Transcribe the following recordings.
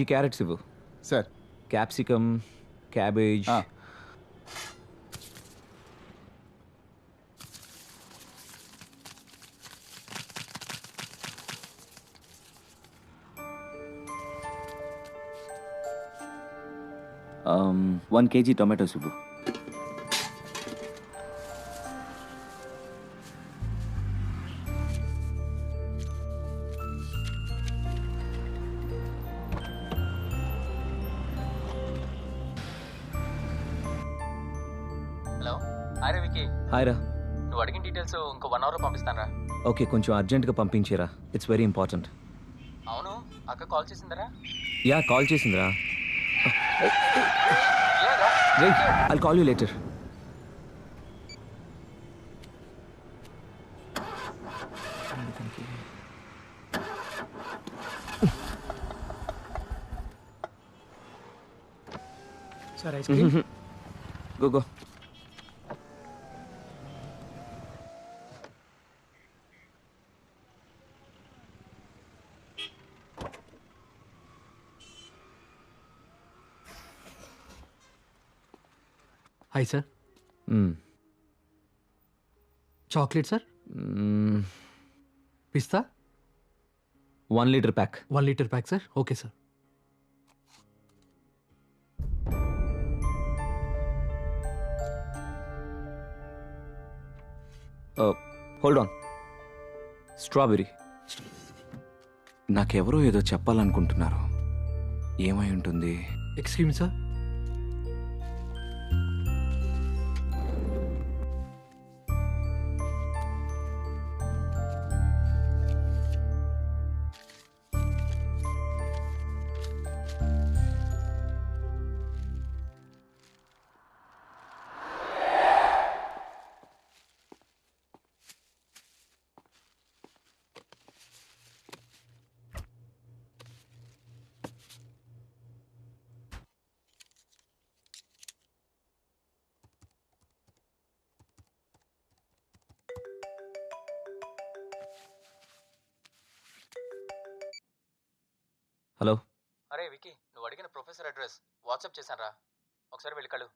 ఈ క్యారెట్స్ ఇవ్వు. Sir. Capsicum, cabbage. One KG tomatoes ఇవ్వు. హలో, హాయ్ రా వికీ. హాయ్ రా. నువ్వు అడిగిన డీటెయిల్స్ ఇంకో 1 అవర్లో పంపిస్తాను రా. ఓకే, కొంచెం అర్జెంట్గా పంపించేరా. It's very important. అవును, అక్క కాల్ చేసిందరా? యా, కాల్ చేసిందిరా. Wait, I'll call you later. Sir ice cream. Go. Hi sir. Chocolate sir. పిస్తా 1 litre pack. 1 litre pack sir. Okay sir. Hold on. Strawberry. నాకెవరో ఏదో చెప్పాలనుకుంటున్నారు. ఏమై ఉంటుంది? Excuse sir. హలో. అరే వికీ, నువ్వు అడిగిన ప్రొఫెసర్ అడ్రస్ వాట్సాప్ చేశాను రా. ఒకసారి వెళ్ళి కలు.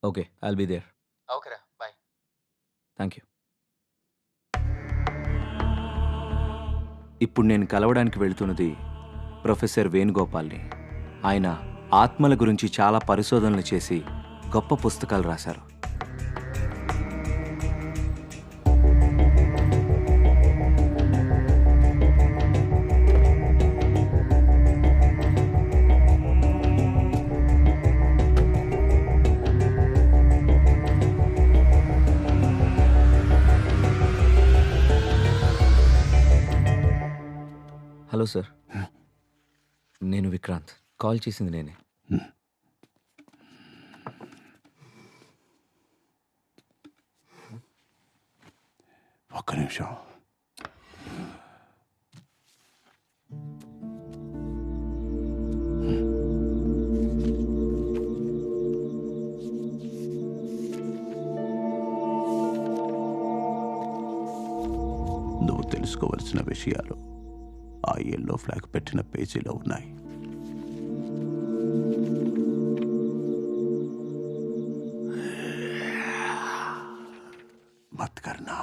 Okay, I'll be there. ఓకేరా, బాయ్. Thank you. ఇప్పుడు నేను కలవడానికి వెళుతున్నది ప్రొఫెసర్ వేణుగోపాల్ని. ఆయన ఆత్మల గురించి చాలా పరిశోధనలు చేసి గొప్ప పుస్తకాలు రాశారు. హలో సార్, నేను విక్రాంత్. కాల్ చేసింది నేనే. ఒక్క నిమిషం. నువ్వు తెలుసుకోవలసిన విషయాలు ఆ ఎల్లో ఫ్లాగ్ పెట్టిన పేజీలో ఉన్నాయి. మత్ కర్నా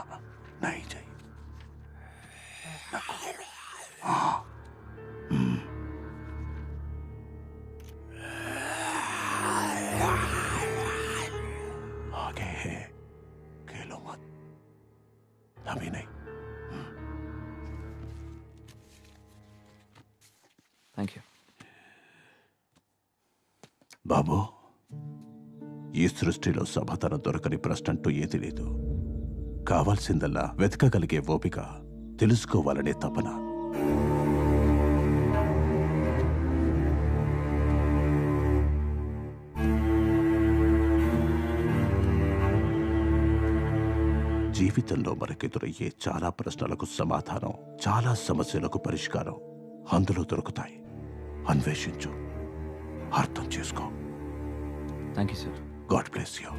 నహీ चाहिए. आगे है, खेलो मत. अभी नहीं. Thank you. బాబు, ఈ సృష్టిలో సమాధానం దొరకని ప్రశ్న అంటూ ఏది లేదు. కావాల్సిందల్లా వెతకగలిగే ఓపిక, తెలుసుకోవాలనే తపన. జీవితంలో మనకెదురయ్యే చాలా ప్రశ్నలకు సమాధానం, చాలా సమస్యలకు పరిష్కారం అందులో దొరుకుతాయి. అన్వేషించు, అర్థం చేసుకో. Thank you sir. God bless you.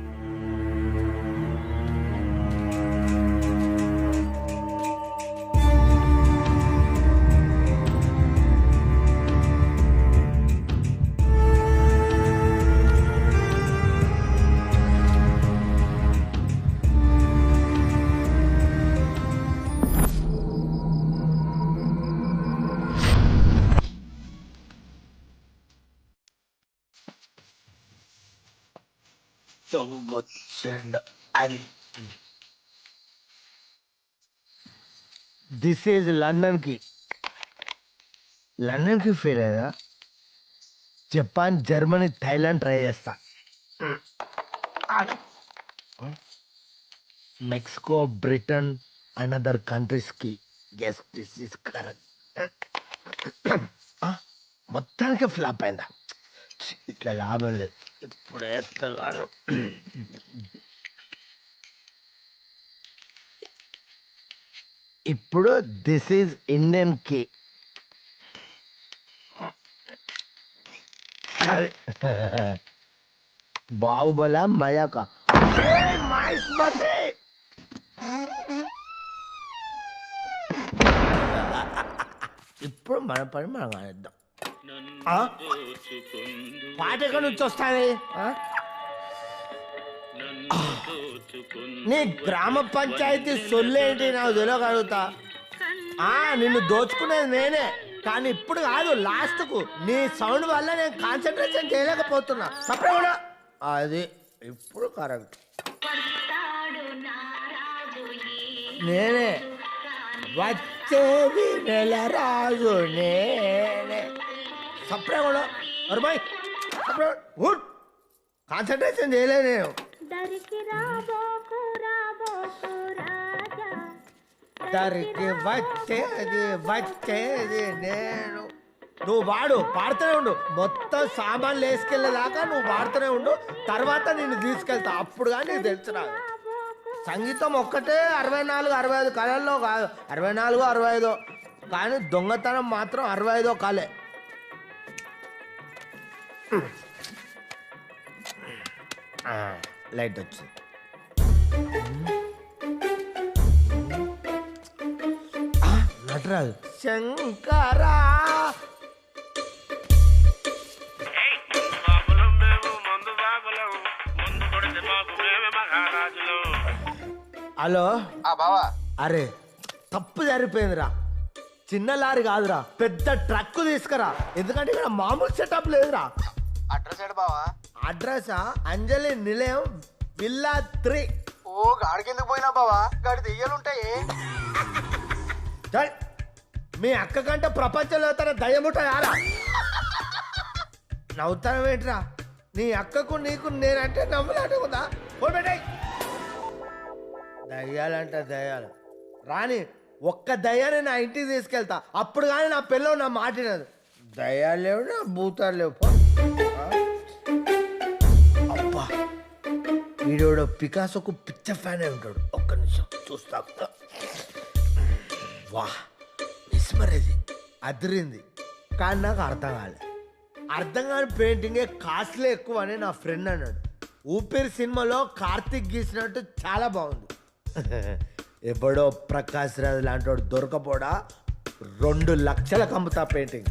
This is లండన్కి ఫెయిల్ అయ్యా. జపాన్, జర్మనీ, థైలాండ్ ట్రై చేస్తా. మెక్సికో, బ్రిటన్ అండ్ అదర్ కంట్రీస్కి గెస్ దిస్ ఈస్ కరెక్ట్. మొత్తానికి ఫ్లాప్ అయిందా? ఇట్లా లాభం లేదు. ఇప్పుడు వేస్తాను. ఇప్పుడు దిస్ ఈజ్ ఇండియన్ కి. బాహుబల మయాక ఇప్పుడు మన పని మనం కానిద్దాం. పాట ఎక్కడి నుంచి వస్తుంది? నీ గ్రామ పంచాయతీ సొల్లేంటి నాకు తెలియగలుగుతా. నిన్ను దోచుకునేది నేనే, కానీ ఇప్పుడు కాదు, లాస్ట్ కు నీ సౌండ్ వల్ల నేను కాన్సన్ట్రేషన్ చేయలేకపోతున్నా. సపరేట్ అది ఇప్పుడు కరెక్ట్. నేనే వచ్చేది నెల రాజు నేనే. సపరేట్ కాన్సన్ట్రేషన్ చేయలే నేను. దరికి వచ్చేది నేను. నువ్వు పాడుతూనే ఉండు. మొత్తం సామాన్లు వేసుకెళ్ళేదాకా నువ్వు పాడుతూనే ఉండు. తర్వాత నిన్ను తీసుకెళ్తా. అప్పుడు కానీ నీకు తెలుసు. నాకు సంగీతం ఒక్కటే 64, 65 కళల్లో కాదు. 64, 65 కానీ దొంగతనం మాత్రం 65 కళే. లైట్ వచ్చింది. నటరాజు శంకరా హలో. బావా, అరే తప్పు జరిగిపోయిందిరా. చిన్న లారీ కాదురా, పెద్ద ట్రక్ తీసుకురా. ఎందుకంటే ఇక్కడ మామూలు సెటప్ లేదురా. అడ్రస్ ఏడు బావా? అడ్రసా? అంజలి నిలయం, విల్లా 3. ఓ గాడికి ఎందుకు పోయినా బావా? గాడి దెయ్యాలుంటాయి. మీ అక్క కంటే ప్రపంచంలో తన దయ్యముంటాయారా? నవ్వుతానం ఏంట్రా? నీ అక్కకు నీకు నేనంటే నవ్వులాంటిదా? పోబెట్టాయి. దయ్యాలంటే దయ్యాలు రాని. ఒక్క దయ్యాన్ని నా ఇంటికి తీసుకెళ్తా. అప్పుడు కానీ నా పిల్లలు నా మాటినది. దయ్యాలు లేవు, నా భూతాలు లేవు. అబ్బా, వీడోడు పికాసోకు పిచ్చ ఫ్యాన్ అయి ఉంటాడు. ఒక్క నిమిషం చూస్తా. వా, మిస్మరేది అదిరింది. కానీ నాకు అర్థం కాలే. అర్థం కాని పెయింటింగే కాస్ట్లీ ఎక్కువ అని నా ఫ్రెండ్ అన్నాడు. ఊపిరి సినిమాలో కార్తీక్ గీసినట్టు చాలా బాగుంది. ఎప్పుడో ప్రకాష్ రాజ్ లాంటి వాడు దొరకపోడా 2 లక్షలకు అమ్ముతా పెయింటింగ్.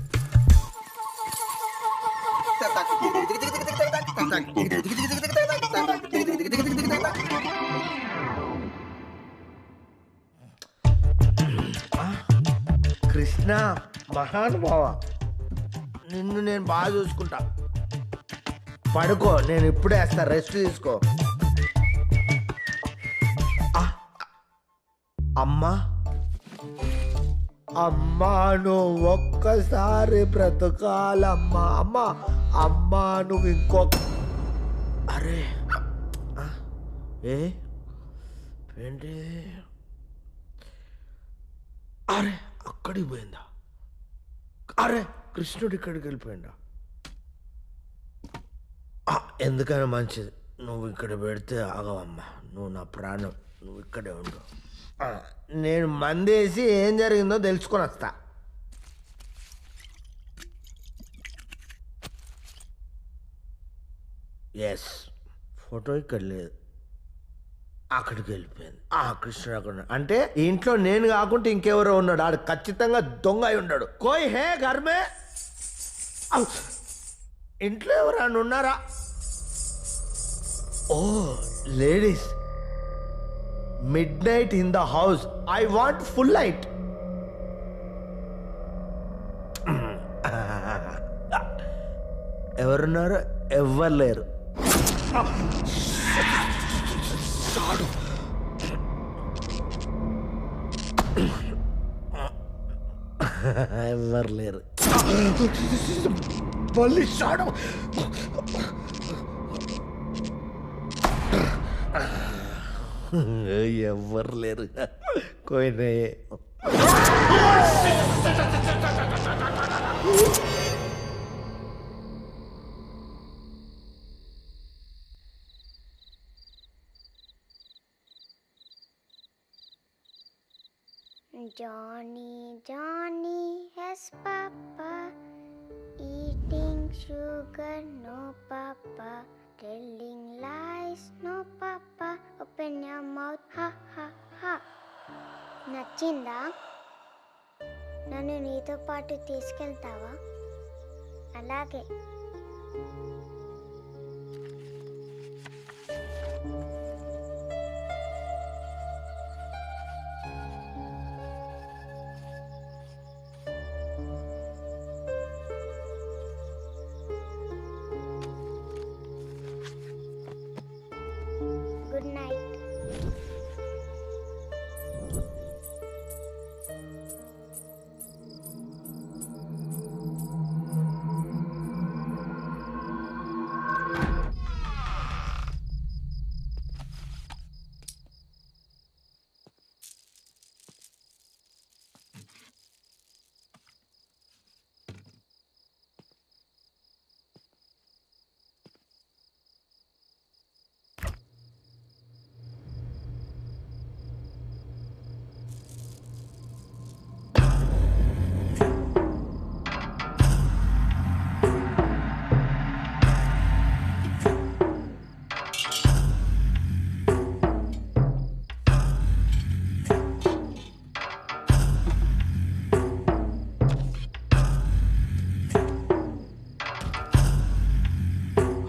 కృష్ణ మహానుభావ, నిన్ను నేను బాగా చూసుకుంటా. పడుకో, నేను ఇప్పుడే వేస్తా. రెస్ట్ తీసుకో. అమ్మా అమ్మా, నువ్వు ఒక్కసారి బ్రతకాలమ్మా. అమ్మా అమ్మా, నువ్వు ఇంకొక. అరే ఏంటి? అరే అక్కడికి పోయిందా? అరే కృష్ణుడు ఇక్కడికి వెళ్ళిపోయిందా? ఎందుకైనా మంచిది నువ్వు ఇక్కడ పెడితే ఆగవమ్మా. నువ్వు నా ప్రాణం, నువ్వు ఇక్కడే ఉండు. నేను మందేసి ఏం జరిగిందో తెలుసుకొని వస్తా. ఎస్, ఫోటో ఇక్కడ లేదు, అక్కడికి వెళ్ళిపోయింది. కృష్ణుడు అక్కడ అంటే ఇంట్లో నేను కాకుండా ఇంకెవరో ఉన్నాడు. ఆడు ఖచ్చితంగా దొంగ అయి ఉన్నాడు. కోయ్ హే ఘర్మే? ఇంట్లో ఎవరైనా ఉన్నారా? ఓ ladies, midnight in the house. I want full light. ఎవరున్నారు? ఎవ్వరు లేరు. ఎవరు లేరు. మళ్ళీ షాడు. ఎవరు లేరు. కోయినాయే. Johnny, Johnny has papa, eating sugar, no papa, telling lies, no papa, open your mouth, ha ha ha. నచ్చిందా? నన్ను నీతో పాటు తీసుకెళ్తావా? అలాగే. Good night.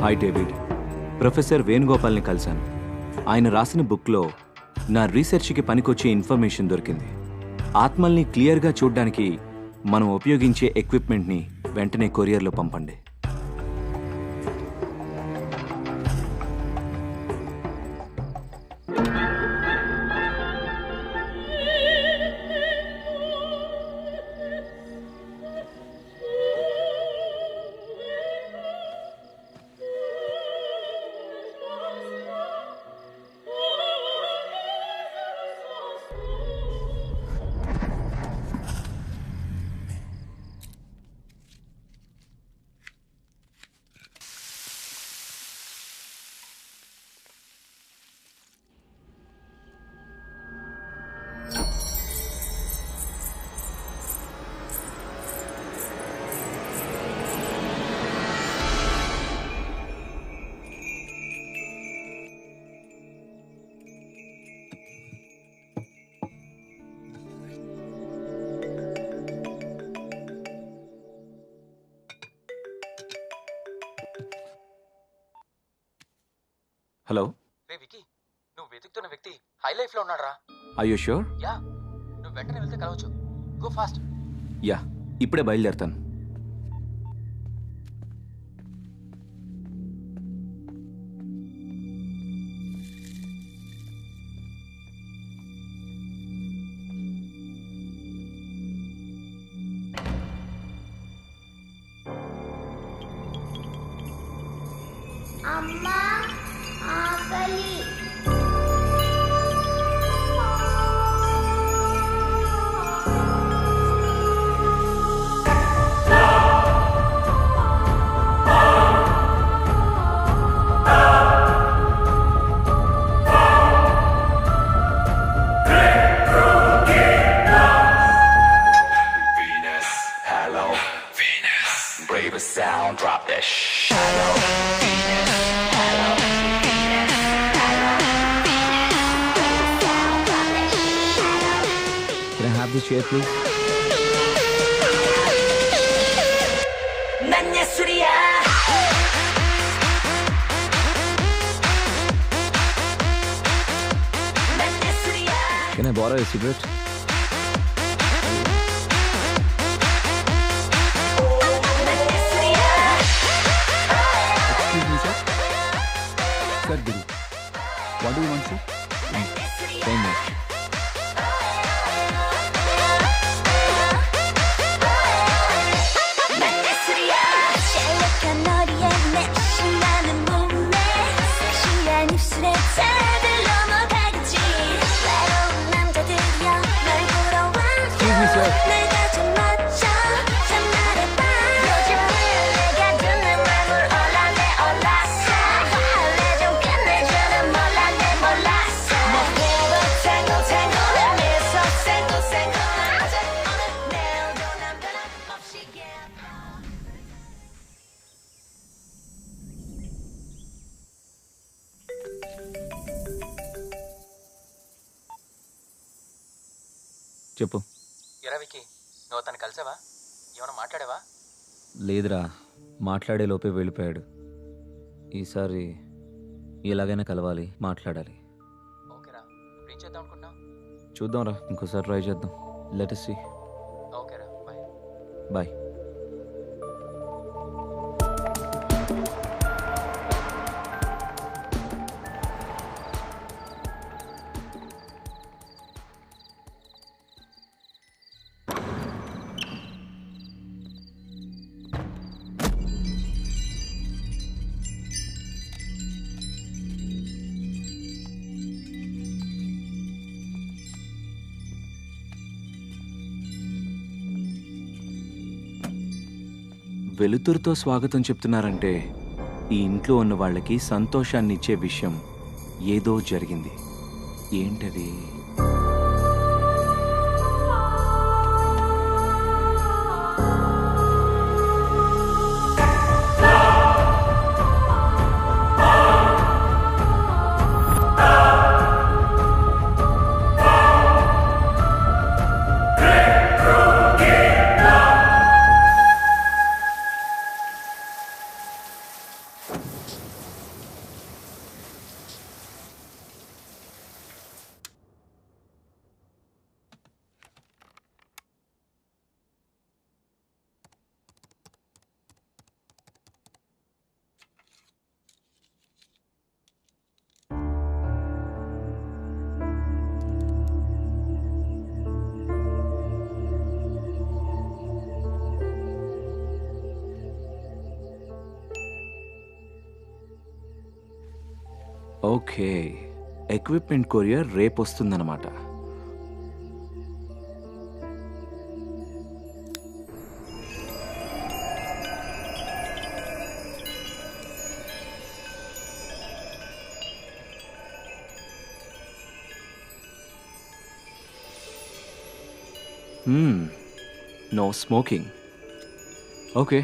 Hi David, professor వేణుగోపాల్ని కలిశాను. ఆయన రాసిన బుక్లో నా రీసెర్చ్కి పనికొచ్చే ఇన్ఫర్మేషన్ దొరికింది. ఆత్మల్ని క్లియర్గా చూడ్డానికి మనం ఉపయోగించే ఎక్విప్మెంట్ని వెంటనే కొరియర్లో పంపండి. హలో, రే వికీ, నువ్వు వెతుకుతున్న వ్యక్తి హై లైఫ్ లో ఉన్నాడు రా. I you sure? యా, నువ్వు వెంటనే వెళ్తే కలవచ్చు. Go fast. యా, ఇప్పుడే బయలుదేరుతాను. అమ్మా, ఆకలి. Sound, drop that shallow. Can I have this chair, please? Can I borrow a cigarette? Excuse me, sir. Sir, Guru. What do want sir? Same match. 셀렉한 너리에 내쉬나는 몸에 섹시한 입술에 다들 넘어가겠지 외로운 남자들이여 널 보러 와줘 내가 좀 멋져 참 말해봐 요즘 내가 듣는 맘을 올라내 올라서 할래 좀 끝내주는 몰라 내 몰랐어 내가 탱글탱글 내 미소 생글생글 어제 오늘 내일도 난 변함없이 చెప్పు. ఎరా వికీ, నువ్వు తను కలిసావా? ఏమైనా మాట్లాడావా? లేదురా, మాట్లాడే లోపే వెళ్ళిపోయాడు. ఈసారి ఎలాగైనా కలవాలి, మాట్లాడాలి. ఓకేరా, ఏం చేద్దాం అనుకుంటున్నావు? చూద్దాంరా, ఇంకోసారి ట్రై చేద్దాం. Let us see. ఓకేరా, బాయ్. బాయ్. వెలుతురుతో స్వాగతం చెప్తున్నారంటే ఈ ఇంట్లో ఉన్న వాళ్ళకి సంతోషాన్ని ఇచ్చే విషయం ఏదో జరిగింది. ఏంటది? ఓకే, ఎక్విప్మెంట్ కొరియర్ రేపు వస్తుందన్నమాట. No smoking. ఓకే,